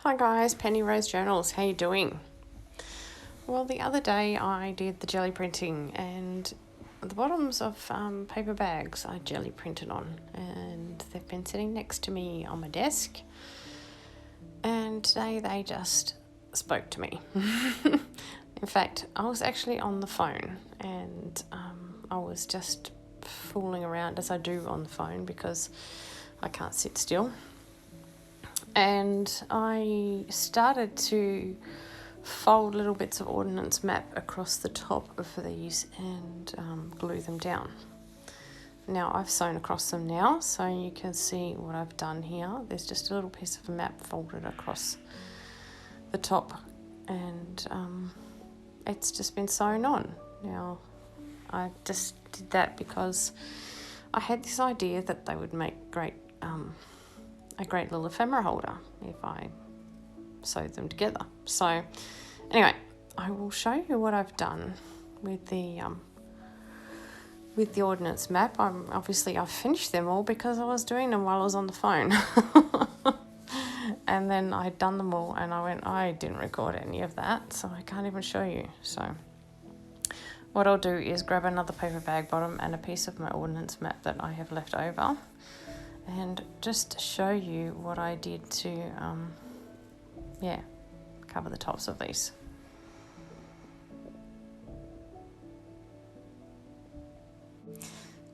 Hi guys, Penny Rose Journals, how you doing? Well, the other day I did the jelly printing and the bottoms of paper bags I jelly printed on, and they've been sitting next to me on my desk, and today they just spoke to me. In fact, I was actually on the phone and I was just fooling around as I do on the phone because I can't sit still. And I started to fold little bits of ordnance map across the top of these and glue them down. Now I've sewn across them now, so you can see what I've done here. There's just a little piece of a map folded across the top, and it's just been sewn on. Now I just did that because I had this idea that they would make a great little ephemera holder if I sewed them together. So anyway, I will show you what I've done with the ordnance map. I've finished them all because I was doing them while I was on the phone. And then I'd done them all and I didn't record any of that, so I can't even show you. So what I'll do is grab another paper bag bottom and a piece of my ordnance map that I have left over and just show you what I did to cover the tops of these.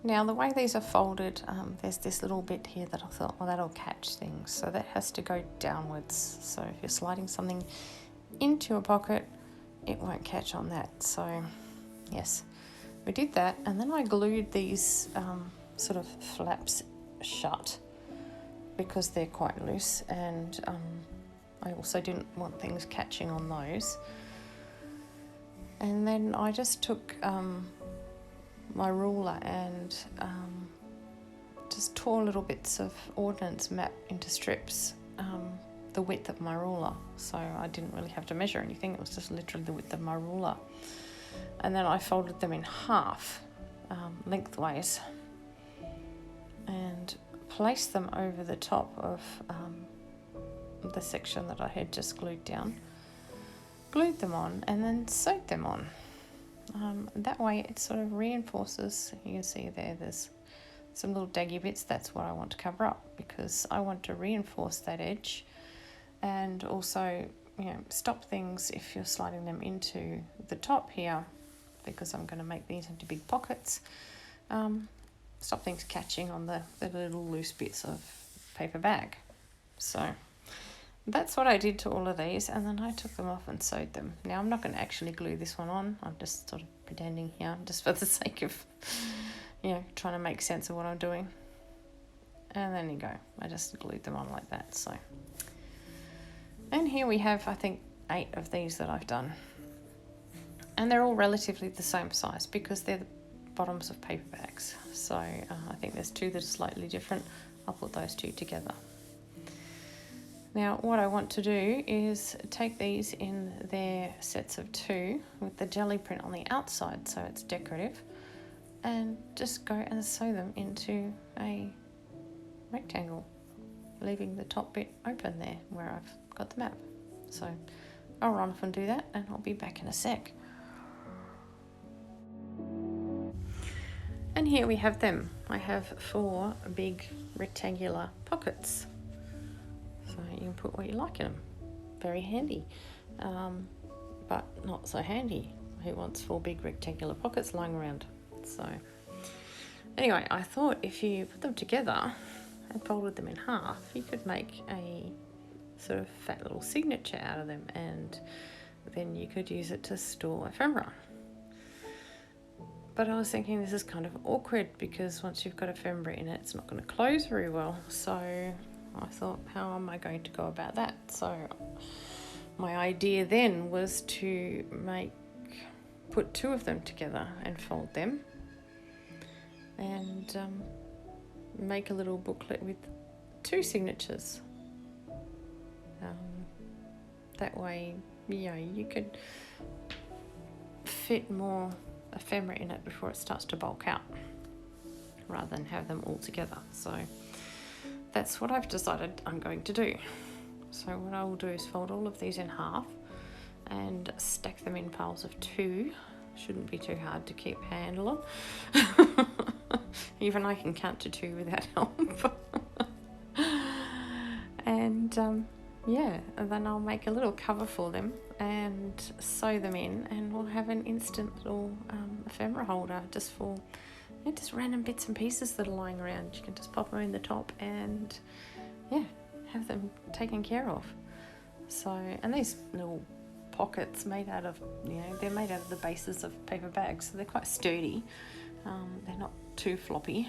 Now the way these are folded, there's this little bit here that I thought, well, that'll catch things, so that has to go downwards. So if you're sliding something into a pocket, it won't catch on that. So yes, we did that, and then I glued these sort of flaps shut because they're quite loose, and I also didn't want things catching on those. And then I just took my ruler and just tore little bits of ordnance map into strips, the width of my ruler, so I didn't really have to measure anything. It was just literally the width of my ruler, and then I folded them in half lengthways and placed them over the top of the section that I had just glued down, glued them on, and then sewed them on. That way it sort of reinforces. You can see there's some little daggy bits. That's what I want to cover up because I want to reinforce that edge, and also stop things if you're sliding them into the top here, because I'm going to make these into big pockets. Stop things catching on the little loose bits of paper bag. So that's what I did to all of these, and then I took them off and sewed them. Now I'm not going to actually glue this one on. I'm just sort of pretending here, just for the sake of trying to make sense of what I'm doing. And then you go. I just glued them on like that. So, and here we have, I think, 8 of these that I've done, and they're all relatively the same size because they're the bottoms of paper bags. So I think there's 2 that are slightly different. I'll put those 2 together. Now what I want to do is take these in their sets of 2 with the jelly print on the outside so it's decorative, and just go and sew them into a rectangle, leaving the top bit open there where I've got the map. So I'll run off and do that, and I'll be back in a sec. And here we have them. I have 4 big rectangular pockets, so you can put what you like in them. Very handy, but not so handy. Who wants 4 big rectangular pockets lying around? So anyway, I thought if you put them together and folded them in half, you could make a sort of fat little signature out of them, and then you could use it to store ephemera. But I was thinking this is kind of awkward because once you've got ephemera in it, it's not going to close very well. So I thought, how am I going to go about that? So my idea then was to put 2 of them together and fold them, and make a little booklet with 2 signatures. That way, you could fit more ephemera in it before it starts to bulk out, rather than have them all together. So that's what I've decided I'm going to do. So what I will do is fold all of these in half and stack them in piles of 2. Shouldn't be too hard to keep handle of. Even I can count to 2 without help. And yeah, and then I'll make a little cover for them and sew them in, and we'll have an instant little ephemera holder just for just random bits and pieces that are lying around. You can just pop them in the top and yeah, have them taken care of. So, and these little pockets made out of, they're made out of the bases of paper bags, so they're quite sturdy. They're not too floppy,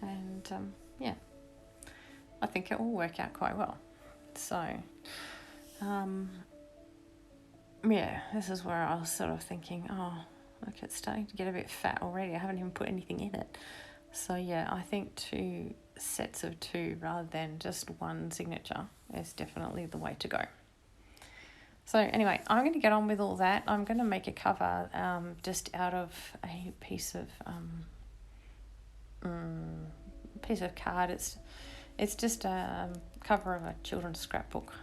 and yeah, I think it will work out quite well. So, yeah, this is where I was sort of thinking, oh, look, it's starting to get a bit fat already. I haven't even put anything in it. So yeah, I think 2 sets of 2 rather than just 1 signature is definitely the way to go. So anyway, I'm going to get on with all that. I'm going to make a cover just out of a piece of card. It's just a cover of a children's scrapbook.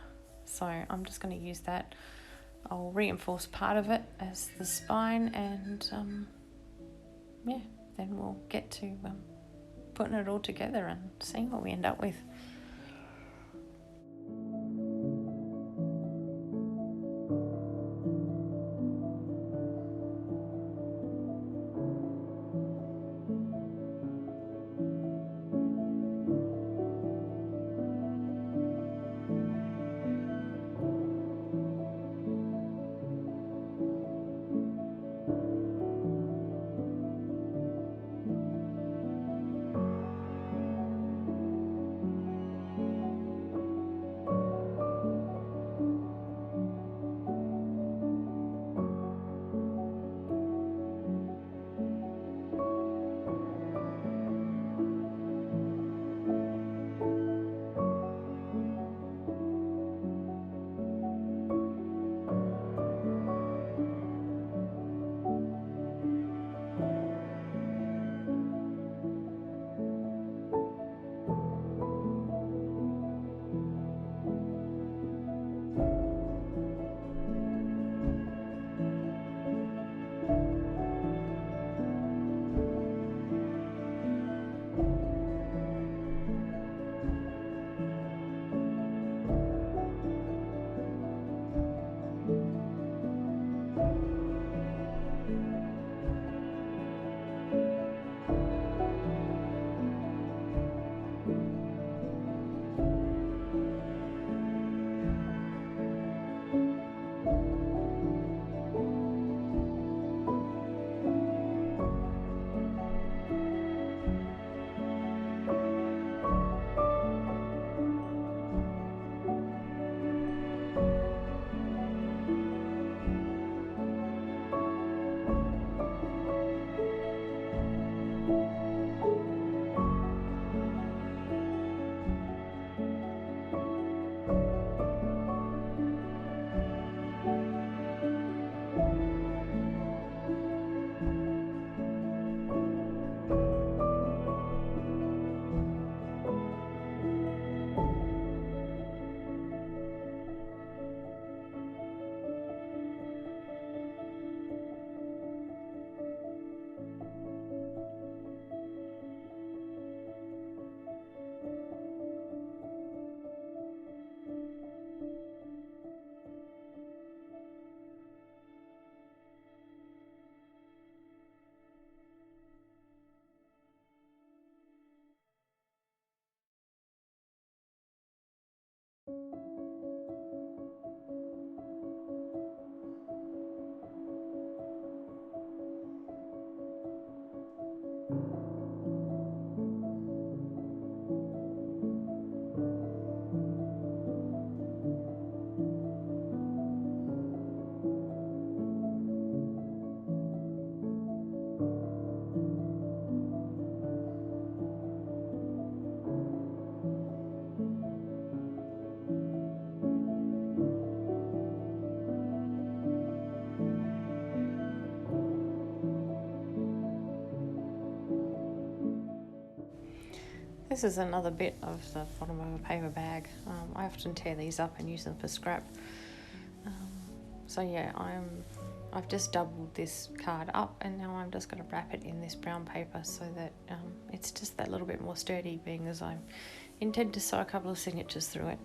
So I'm just going to use that. I'll reinforce part of it as the spine, and yeah, then we'll get to putting it all together and seeing what we end up with. This is another bit of the bottom of a paper bag. I often tear these up and use them for scrap. So yeah, I've just doubled this card up, and now I'm just going to wrap it in this brown paper so that it's just that little bit more sturdy, being as I intend to sew a couple of signatures through it.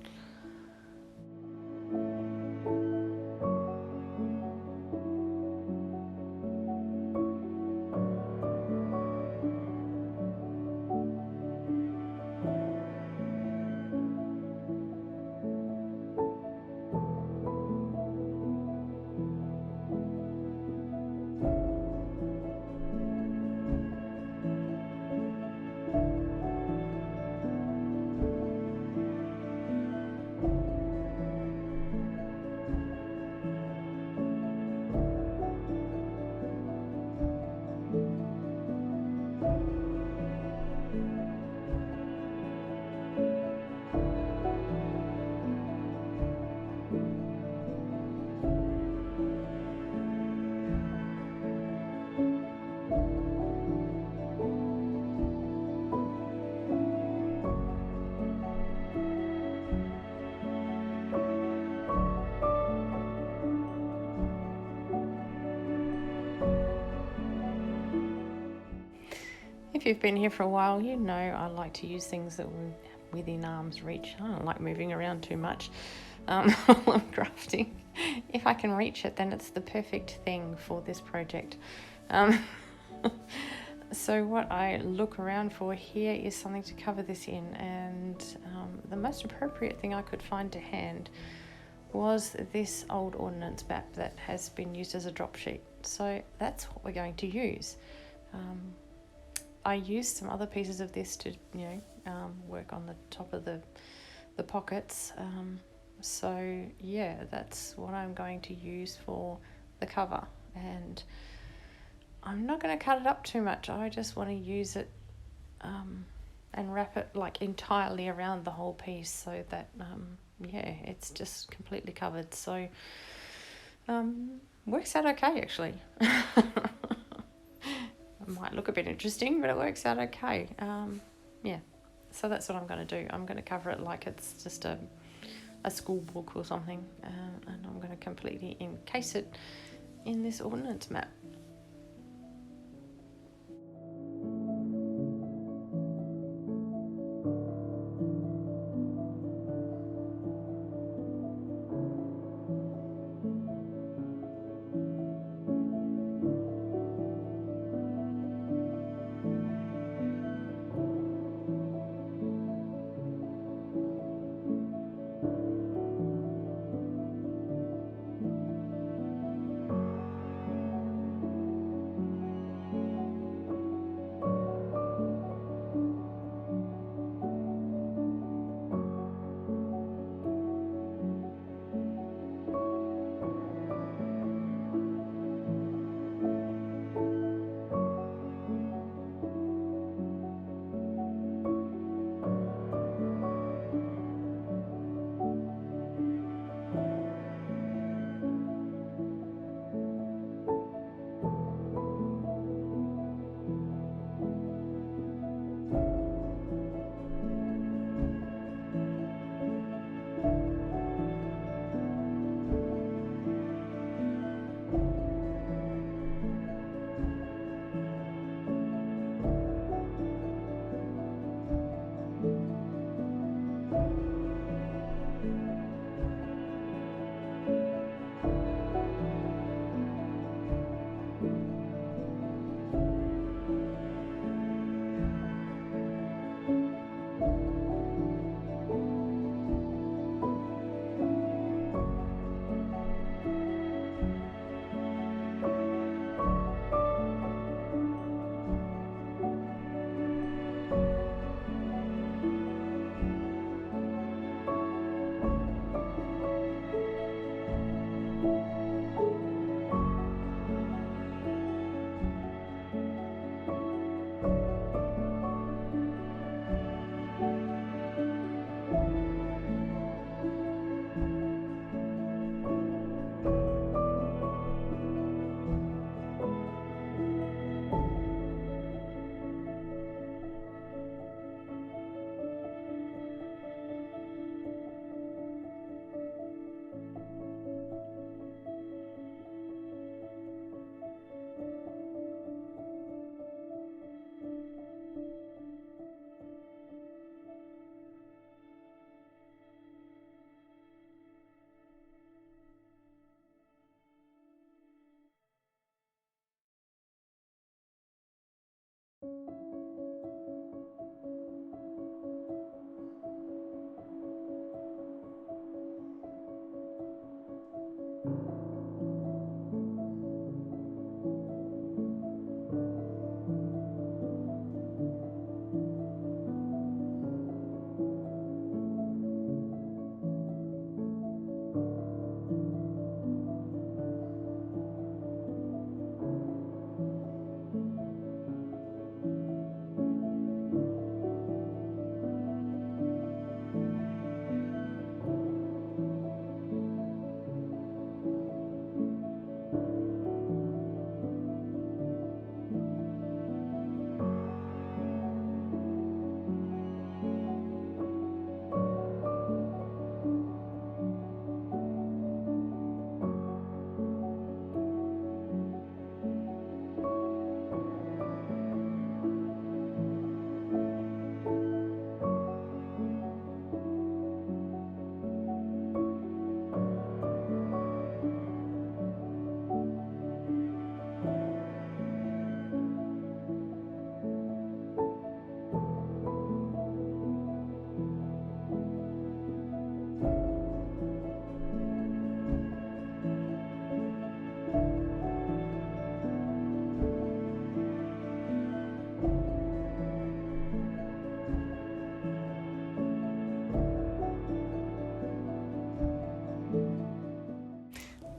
If you've been here for a while, you know I like to use things that were within arm's reach. I don't like moving around too much while I'm crafting. If I can reach it, then it's the perfect thing for this project. So what I look around for here is something to cover this in, and the most appropriate thing I could find to hand was this old ordnance map that has been used as a drop sheet. So that's what we're going to use. I used some other pieces of this to, work on the top of the pockets. So yeah, that's what I'm going to use for the cover. And I'm not going to cut it up too much. I just want to use it and wrap it like entirely around the whole piece so that, it's just completely covered. So works out okay, actually. It might look a bit interesting, but it works out okay. So that's what I'm going to do. I'm going to cover it like it's just a school book or something, and I'm going to completely encase it in this ordnance map.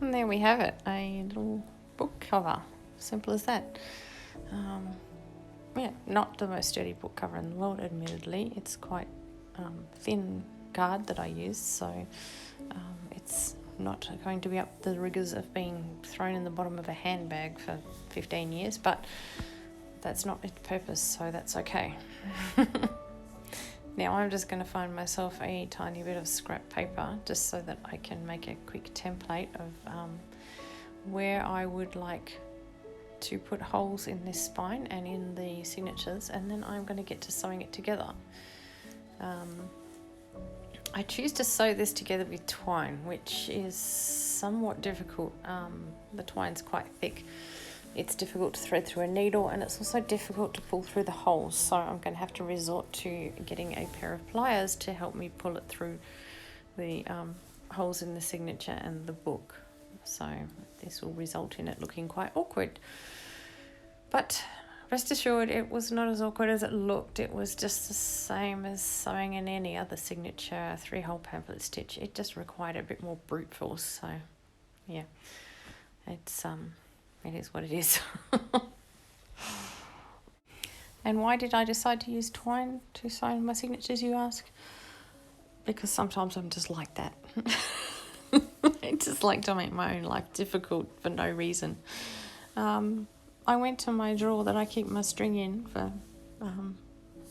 And there we have it, a little book cover. Simple as that. Yeah, not the most sturdy book cover in the world, admittedly. It's quite thin card that I use, so it's not going to be up the rigours of being thrown in the bottom of a handbag for 15 years, but that's not its purpose, so that's okay. Now I'm just going to find myself a tiny bit of scrap paper just so that I can make a quick template of where I would like to put holes in this spine and in the signatures, and then I'm going to get to sewing it together. I choose to sew this together with twine, which is somewhat difficult. The twine's quite thick. It's difficult to thread through a needle, and it's also difficult to pull through the holes, so I'm going to have to resort to getting a pair of pliers to help me pull it through the holes in the signature and the book. So this will result in it looking quite awkward. But rest assured, it was not as awkward as it looked. It was just the same as sewing in any other signature 3-hole pamphlet stitch. It just required a bit more brute force. So yeah, it is what it is. And why did I decide to use twine to sign my signatures, you ask? Because sometimes I'm just like that. I just like to make my own life difficult for no reason. I went to my drawer that I keep my string in for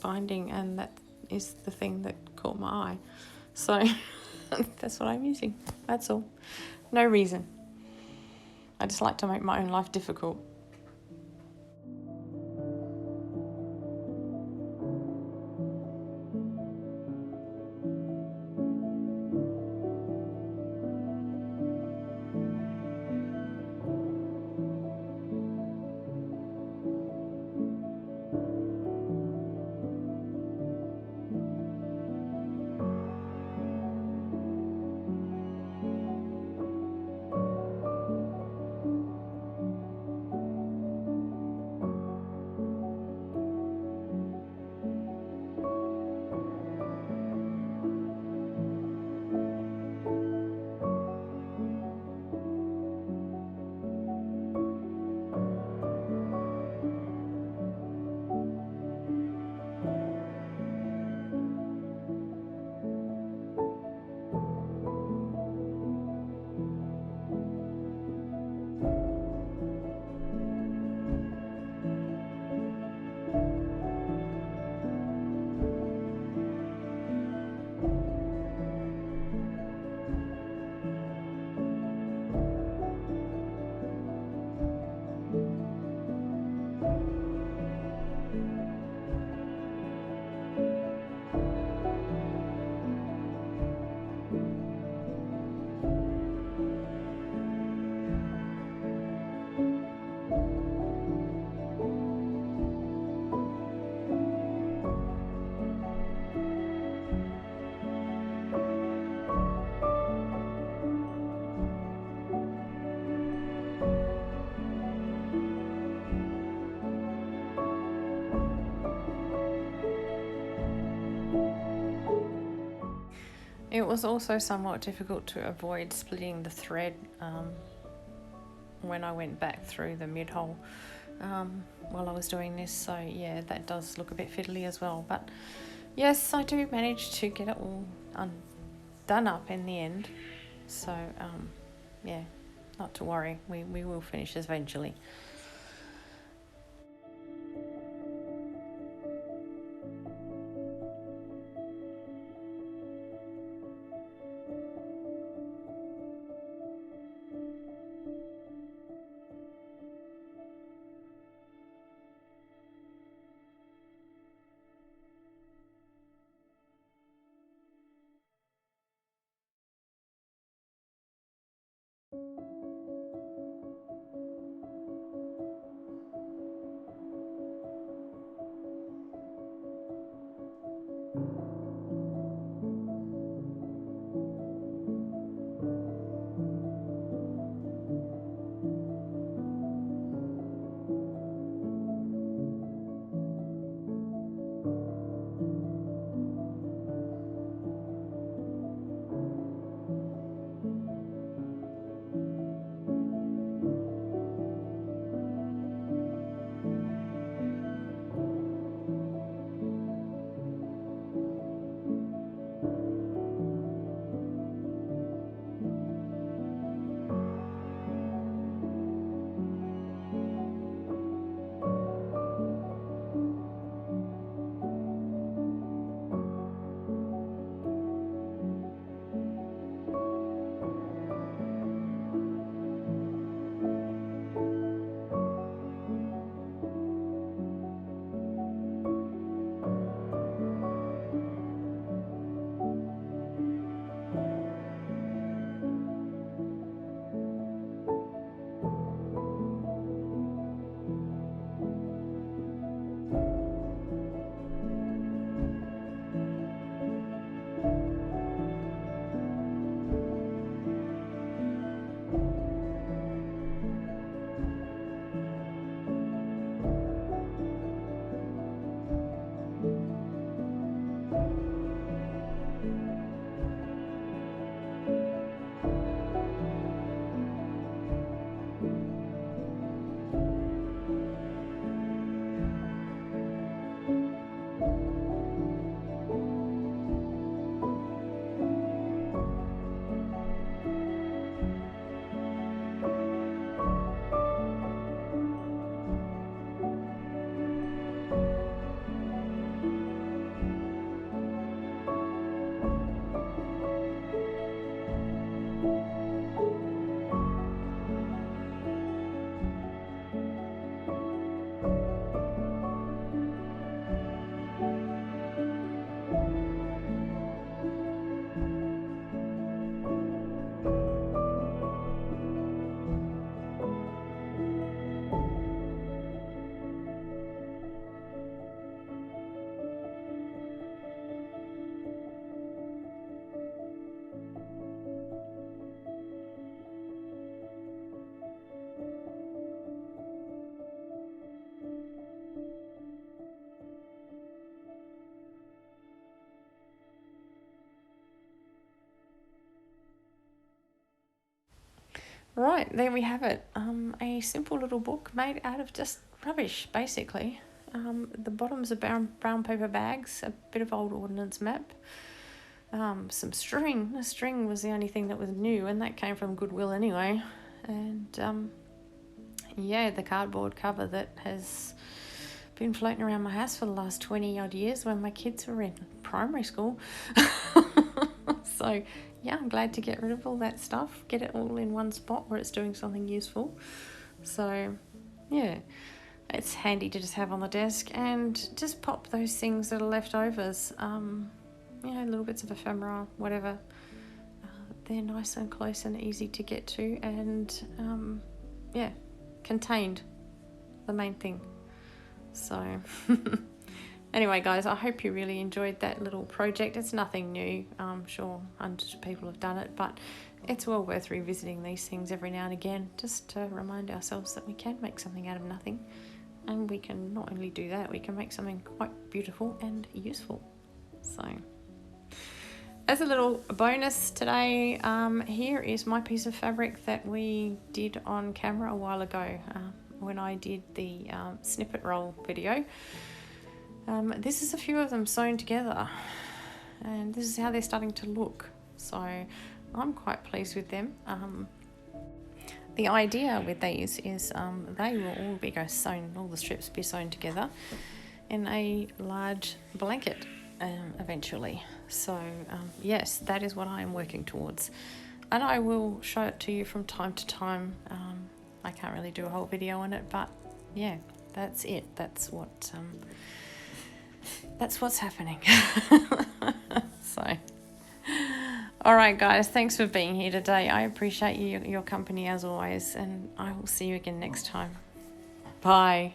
binding, and that is the thing that caught my eye. So that's what I'm using. That's all. No reason. I just like to make my own life difficult. It was also somewhat difficult to avoid splitting the thread when I went back through the mid hole while I was doing this, so yeah, that does look a bit fiddly as well, but yes, I do manage to get it all done up in the end, so yeah, not to worry, we will finish this eventually. Right, there we have it. A simple little book made out of just rubbish, basically. The bottoms are brown paper bags, a bit of old ordnance map, some string. The string was the only thing that was new, and that came from Goodwill anyway. And yeah, the cardboard cover that has been floating around my house for the last 20 odd years when my kids were in primary school. So yeah, I'm glad to get rid of all that stuff, get it all in one spot where it's doing something useful. So yeah, it's handy to just have on the desk, and just pop those things that are leftovers, little bits of ephemera, whatever. They're nice and close and easy to get to, and contained, the main thing. So anyway, guys, I hope you really enjoyed that little project. It's nothing new. I'm sure hundreds of people have done it, but it's well worth revisiting these things every now and again, just to remind ourselves that we can make something out of nothing. And we can not only do that, we can make something quite beautiful and useful. So as a little bonus today, here is my piece of fabric that we did on camera a while ago when I did the snippet roll video. This is a few of them sewn together, and this is how they're starting to look. So I'm quite pleased with them. The idea with these is they will all be sewn, all the strips be sewn together in a large blanket eventually. So yes, that is what I am working towards, and I will show it to you from time to time. I can't really do a whole video on it, but yeah, that's it. That's what's happening. So all right, guys, thanks for being here today. I appreciate your company as always, and I will see you again next time. Bye.